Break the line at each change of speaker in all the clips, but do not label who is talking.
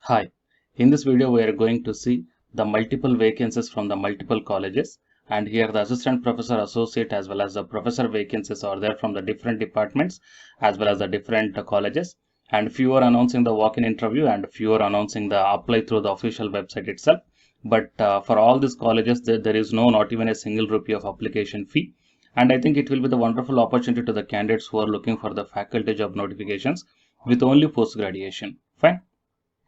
Hi, in this video we are going to see the multiple vacancies from the multiple colleges, and here the assistant professor, associate as well as the professor vacancies are there from the different departments as well as the different colleges, and few are announcing the walk-in interview and few are announcing the apply through the official website itself. But for all these colleges there is not even a single rupee of application fee, and I think it will be the wonderful opportunity to the candidates who are looking for the faculty job notifications with only post graduation. Fine.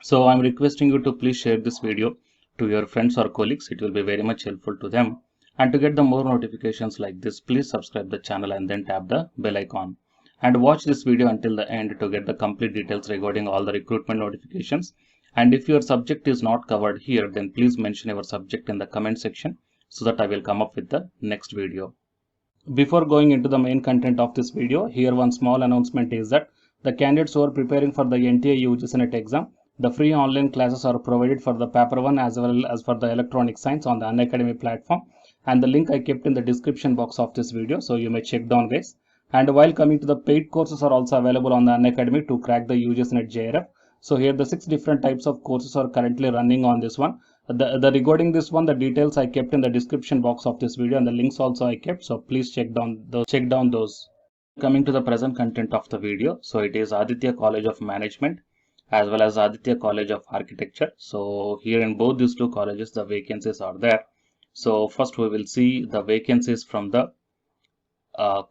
So I'm requesting you to please share this video to your friends or colleagues. It will be very much helpful to them. And to get the more notifications like this, please subscribe the channel and then tap the bell icon. And watch this video until the end to get the complete details regarding all the recruitment notifications. And if your subject is not covered here, then please mention your subject in the comment section so that I will come up with the next video. Before going into the main content of this video, here one small announcement is that the candidates who are preparing for the NTA UGC NET exam, the free online classes are provided for the paper 1 as well as for the electronic science on the Unacademy platform, and the link I kept in the description box of this video, so you may check down guys. And while coming to the paid courses are also available on the Unacademy to crack the UGC NET JRF. So here the 6 different types of courses are currently running on this one. The regarding this one, the details I kept in the description box of this video and the links also I kept, so please check down those. Coming to the present content of the video, so it is Aditya College of Management as well as Aditya College of Architecture. So here in both these two colleges the vacancies are there. So first we will see the vacancies from the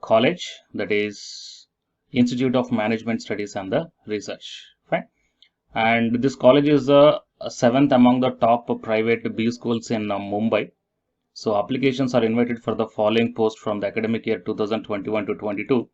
college, that is Institute of Management Studies and the Research. Fine. And this college is the 7th among the top private B schools in Mumbai. So applications are invited for the following post from the academic year 2021 to 22.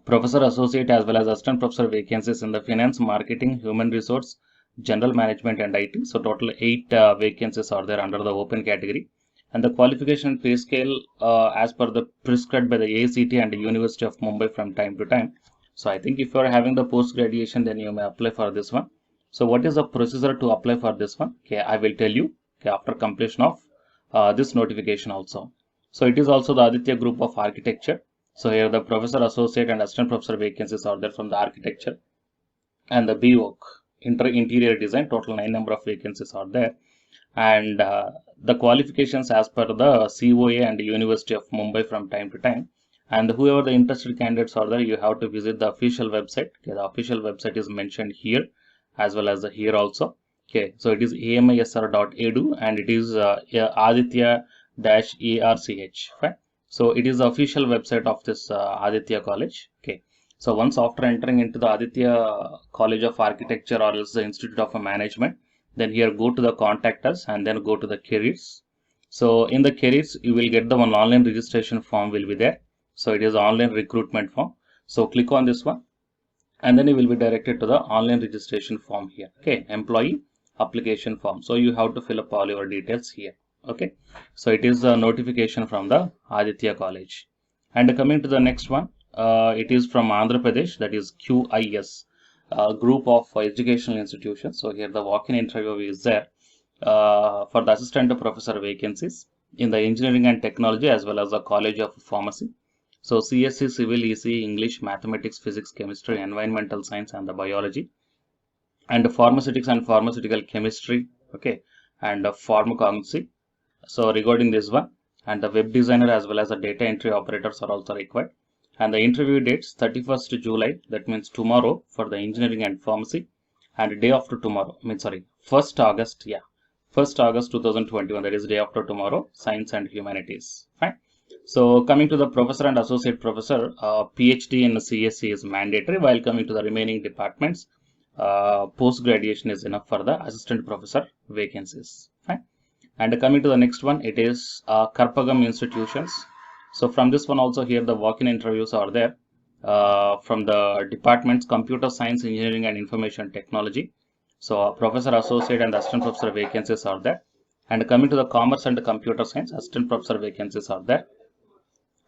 Professor associate as well as assistant professor vacancies in the finance, marketing, human resource, general management and IT. So total 8 vacancies are there under the open category. And the qualification pay scale as per the prescribed by the ACT and the University of Mumbai from time to time. So I think if you are having the post graduation, then you may apply for this one. So what is the procedure to apply for this one? Okay, I will tell you after completion of this notification also. So it is also the Aditya Group of Architecture. So here the professor associate and assistant professor vacancies are there from the architecture, and the BVOC interior design, total 9 number of vacancies are there, and the qualifications as per the COA and the University of Mumbai from time to time. And whoever the interested candidates are there, you have to visit the official website. Okay, the official website is mentioned here as well as here also. Okay, so it is amisr.edu and it is Aditya-ARCH. Fine. So it is the official website of this Aditya College. Okay. So once after entering into the Aditya College of Architecture or else the Institute of Management, then here go to the contact us and then go to the careers. So in the careers, you will get the one online registration form will be there. So it is online recruitment form. So click on this one and then you will be directed to the online registration form here. Okay, employee application form. So you have to fill up all your details here. Okay, so it is a notification from the Aditya College. And coming to the next one, it is from Andhra Pradesh, that is QIS, group of educational institutions. So here the walk-in interview is there for the assistant professor vacancies in the engineering and technology as well as the College of Pharmacy. So CSC, Civil, EC, English, Mathematics, Physics, Chemistry, Environmental Science and the Biology, and Pharmaceutics and Pharmaceutical Chemistry, okay, and Pharmacognosy. So regarding this one, and the web designer as well as the data entry operators are also required. And the interview dates 31st July, that means tomorrow for the engineering and pharmacy, and day after tomorrow, 1st August, 1st August 2021, that is day after tomorrow, science and humanities. Fine. So coming to the professor and associate professor, PhD in CSC is mandatory, while coming to the remaining departments, post graduation is enough for the assistant professor vacancies. Fine. And coming to the next one, it is Karpagam institutions. So from this one also, here the walk-in interviews are there from the departments computer science, engineering and information technology. So professor associate and assistant professor vacancies are there. And coming to the commerce and computer science, assistant professor vacancies are there.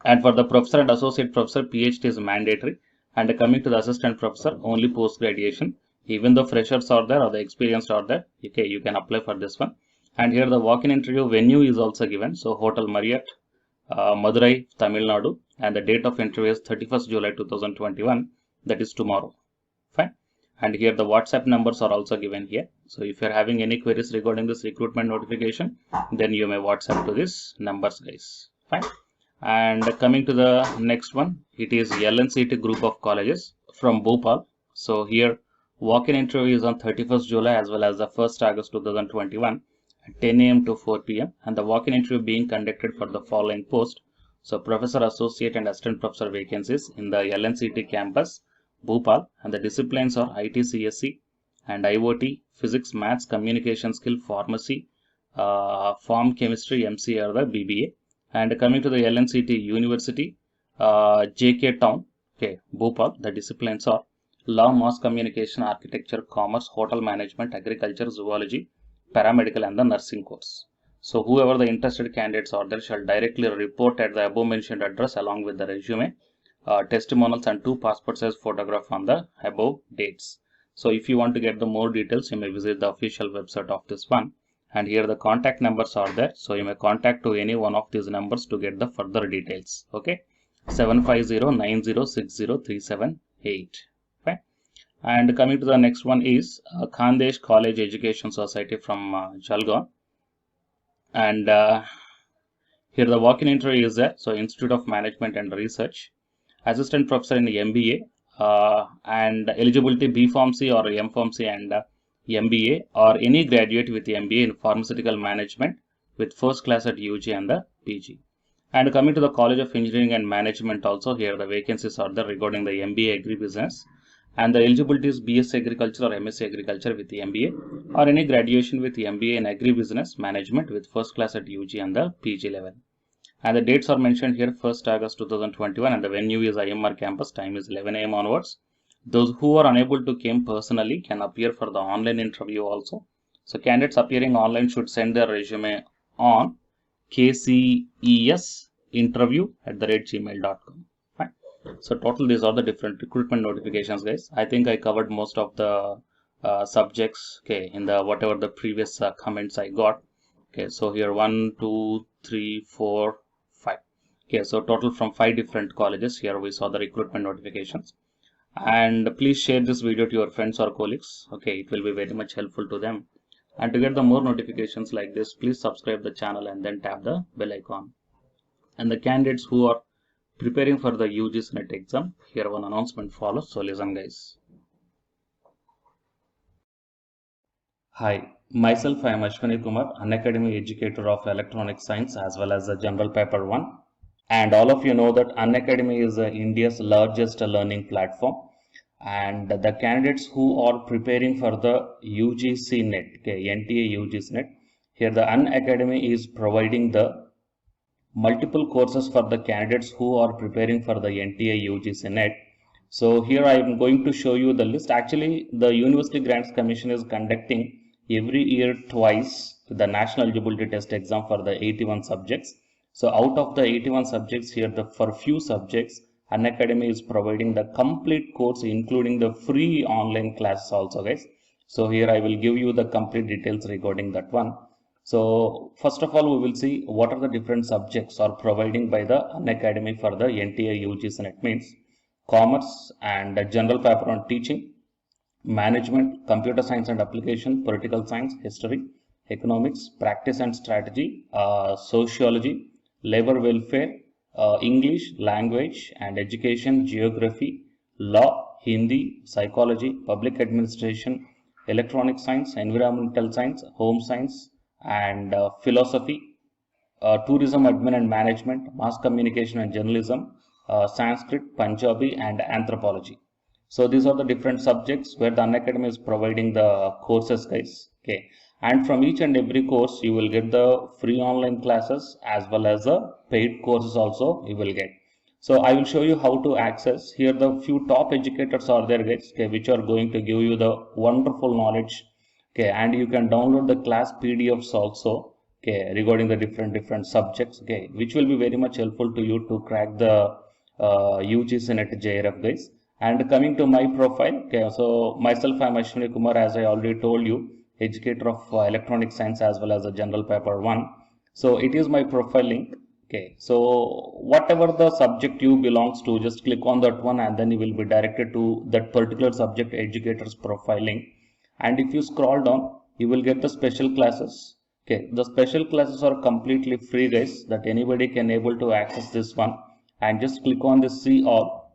And for the professor and associate professor, PhD is mandatory. And coming to the assistant professor, only post graduation. Even though freshers are there or the experienced are there, okay, you can apply for this one. And here the walk-in interview venue is also given. So Hotel Marriott, Madurai, Tamil Nadu, and the date of interview is 31st July 2021, that is tomorrow. Fine. And here the WhatsApp numbers are also given here. So if you're having any queries regarding this recruitment notification, then you may WhatsApp to this numbers, guys. Fine. And coming to the next one, it is LNCT group of colleges from Bhopal. So here walk-in interview is on 31st July as well as the 1st August 2021 at 10 a.m. to 4 p.m. and the walk-in interview being conducted for the following post. So professor, associate and assistant professor vacancies in the LNCT campus Bhopal, and the disciplines are IT, CSC and IoT, physics, maths, communication skill, pharmacy, pharm chemistry, MCA or the BBA. And coming to the LNCT University, JK Town, okay, Bhopal, the disciplines are law, mass communication, architecture, commerce, hotel management, agriculture, zoology, paramedical and the nursing course. So whoever the interested candidates are there shall directly report at the above mentioned address along with the resume, testimonials and 2 passport size photograph on the above dates. So if you want to get the more details, you may visit the official website of this one. And here the contact numbers are there, so you may contact to any one of these numbers to get the further details. Okay, 750-9060-378. Fine. And coming to the next one is Khandesh College Education Society from Jalgaon. And here the walk-in interview is there. So Institute of Management and Research, assistant professor in the MBA, and eligibility B Pharmacy or M Pharmacy and MBA, or any graduate with MBA in pharmaceutical management with first class at UG and the PG. And coming to the College of Engineering and Management, also here the vacancies are there regarding the MBA Agribusiness, and the eligibility is BS Agriculture or MSc Agriculture with the MBA, or any graduation with MBA in Agribusiness Management with first class at UG and the PG level. And the dates are mentioned here, 1st August 2021, and the venue is IMR campus, time is 11 a.m. onwards. Those who are unable to come personally can appear for the online interview also. So candidates appearing online should send their resume on kcesinterview@gmail.com. Fine. So total these are the different recruitment notifications, guys. I think I covered most of the subjects, okay, in the whatever the previous comments I got. Okay, so here 1, 2, 3, 4, 5. Okay, so total from 5 different colleges. Here we saw the recruitment notifications. And please share this video to your friends or colleagues. Okay, it will be very much helpful to them. And to get the more notifications like this, please subscribe the channel and then tap the bell icon. And the candidates who are preparing for the UGC NET exam, here one announcement follows. So listen, guys. Hi, myself I am Ashwani Kumar, Unacademy educator of Electronic Science as well as the General Paper 1. And all of you know that Unacademy is India's largest learning platform. And the candidates who are preparing for the UGC NET, okay, NTA UGC NET, here the Unacademy is providing the multiple courses for the candidates who are preparing for the NTA UGC NET. So here I am going to show you the list. Actually, the University Grants Commission is conducting every year twice the National Eligibility Test exam for the 81 subjects. So out of the 81 subjects here, for few subjects, Unacademy is providing the complete course, including the free online classes also, guys. So here I will give you the complete details regarding that one. So first of all, we will see what are the different subjects are providing by the Unacademy for the NTA UGC NET, means commerce and general paper on teaching, management, computer science and application, political science, history, economics, practice and strategy, sociology, labor welfare, English, language and education, geography, law, Hindi, psychology, public administration, electronic science, environmental science, home science and philosophy, tourism, admin and management, mass communication and journalism, Sanskrit, Punjabi and anthropology. So these are the different subjects where the Unacademy is providing the courses, guys. Okay, and from each and every course you will get the free online classes as well as the paid courses also you will get. So I will show you how to access. Here the few top educators are there, guys, okay, which are going to give you the wonderful knowledge. Okay, and you can download the class PDFs also, okay, regarding the different subjects, okay, which will be very much helpful to you to crack the UGC NET JRF, guys. And coming to my profile, okay, so myself I am Ashwani Kumar, as I already told you, educator of electronic science as well as a general paper 1. So it is my profile link. Okay, so whatever the subject you belongs to, just click on that one and then you will be directed to that particular subject educator's profiling. And if you scroll down, you will get the special classes. Okay, the special classes are completely free, guys, that anybody can able to access this one. And just click on the see all.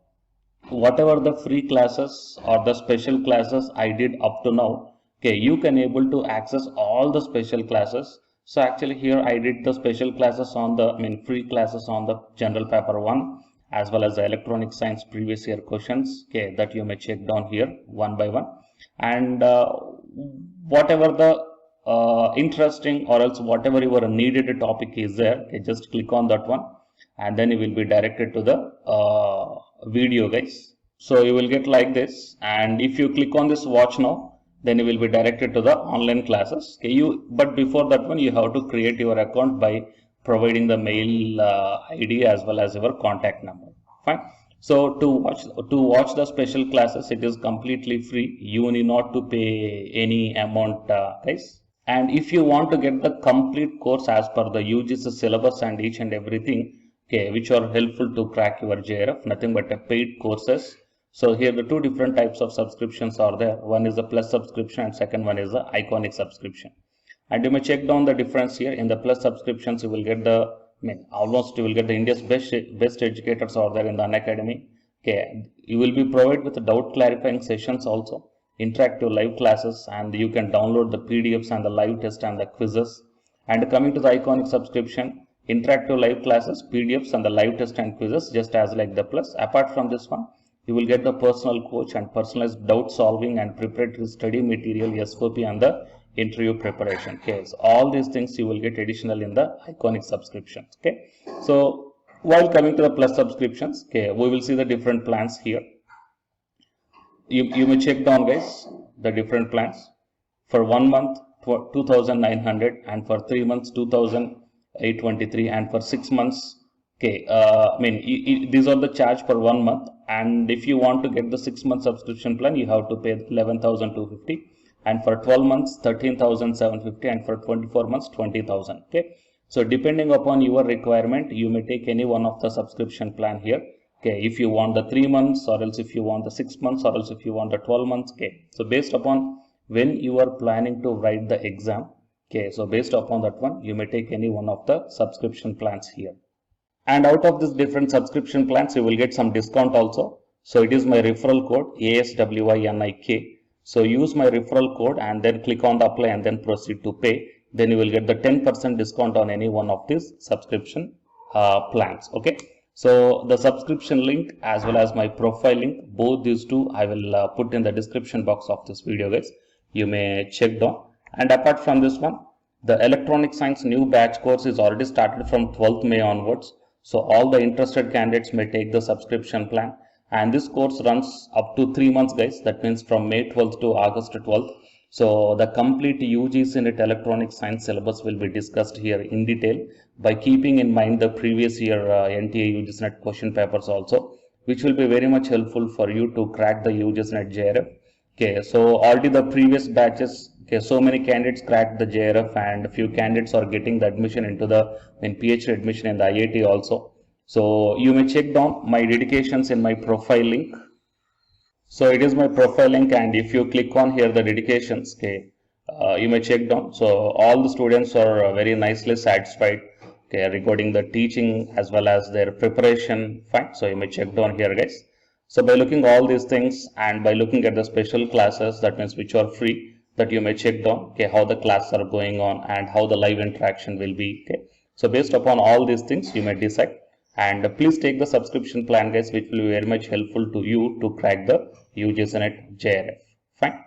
Whatever the free classes or the special classes I did up to now, okay, you can able to access all the special classes. So actually here I did the special classes on the, free classes on the general paper 1 as well as the electronic science previous year questions, okay, that you may check down here one by one. And whatever the interesting or else whatever your needed topic is there, okay, just click on that one and then you will be directed to the video, guys. So you will get like this, and if you click on this watch now, then you will be directed to the online classes. Okay, but before that one you have to create your account by providing the mail ID as well as your contact number. Fine. So to watch the special classes, it is completely free. You need not to pay any amount, guys. And if you want to get the complete course as per the UGC syllabus and each and everything, okay, which are helpful to crack your JRF, nothing but a paid courses. So here the two different types of subscriptions are there. One is the plus subscription and second one is the iconic subscription. And you may check down the difference here. In the plus subscriptions, you will get the, almost you will get the India's best educators are there in the Unacademy. Okay, you will be provided with doubt clarifying sessions also, interactive live classes, and you can download the PDFs and the live test and the quizzes. And coming to the iconic subscription, interactive live classes, PDFs and the live test and quizzes, just as like the plus. Apart from this one, you will get the personal coach and personalized doubt solving and preparatory study material, SOP, and the interview preparation. Okay, so all these things you will get additional in the iconic subscription. Okay, so while coming to the plus subscriptions, okay, we will see the different plans here. You may check down, guys, the different plans. For 1 month 2,900, and for 3 months 2,823, and for 6 months, okay, these are the charge for 1 month. And if you want to get the 6-month subscription plan, you have to pay 11,250, and for 12 months 13,750, and for 24 months 20,000. Okay, so depending upon your requirement, you may take any one of the subscription plan here. Okay, if you want the 3 months, or else if you want the 6 months, or else if you want the 12 months. Okay, so based upon when you are planning to write the exam, okay, so based upon that one, you may take any one of the subscription plans here. And out of this different subscription plans, you will get some discount also. So it is my referral code ASWINIK. So use my referral code and then click on the apply and then proceed to pay. Then you will get the 10% discount on any one of these subscription plans. Okay. So the subscription link as well as my profile link, both these two I will put in the description box of this video, guys. You may check down. And apart from this one, the electronic science new batch course is already started from 12th May onwards. So all the interested candidates may take the subscription plan, and this course runs up to 3 months, guys. That means from May 12th to August 12th. So the complete UGC NET electronic science syllabus will be discussed here in detail by keeping in mind the previous year NTA UGC NET question papers also, which will be very much helpful for you to crack the UGC NET JRF. Okay, so already the previous batches, okay, so many candidates cracked the JRF, and a few candidates are getting the admission into the PhD admission in the IIT also. So you may check down my dedications in my profile link. So it is my profile link, and if you click on here the dedications, okay, you may check down. So all the students are very nicely satisfied, okay, regarding the teaching as well as their preparation. Fine. So you may check down here, guys. So by looking all these things and by looking at the special classes, that means which are free, that you may check down, okay, how the classes are going on and how the live interaction will be. Okay, so based upon all these things, you may decide. And please take the subscription plan, guys, which will be very much helpful to you to crack the UGC NET JRF. Fine.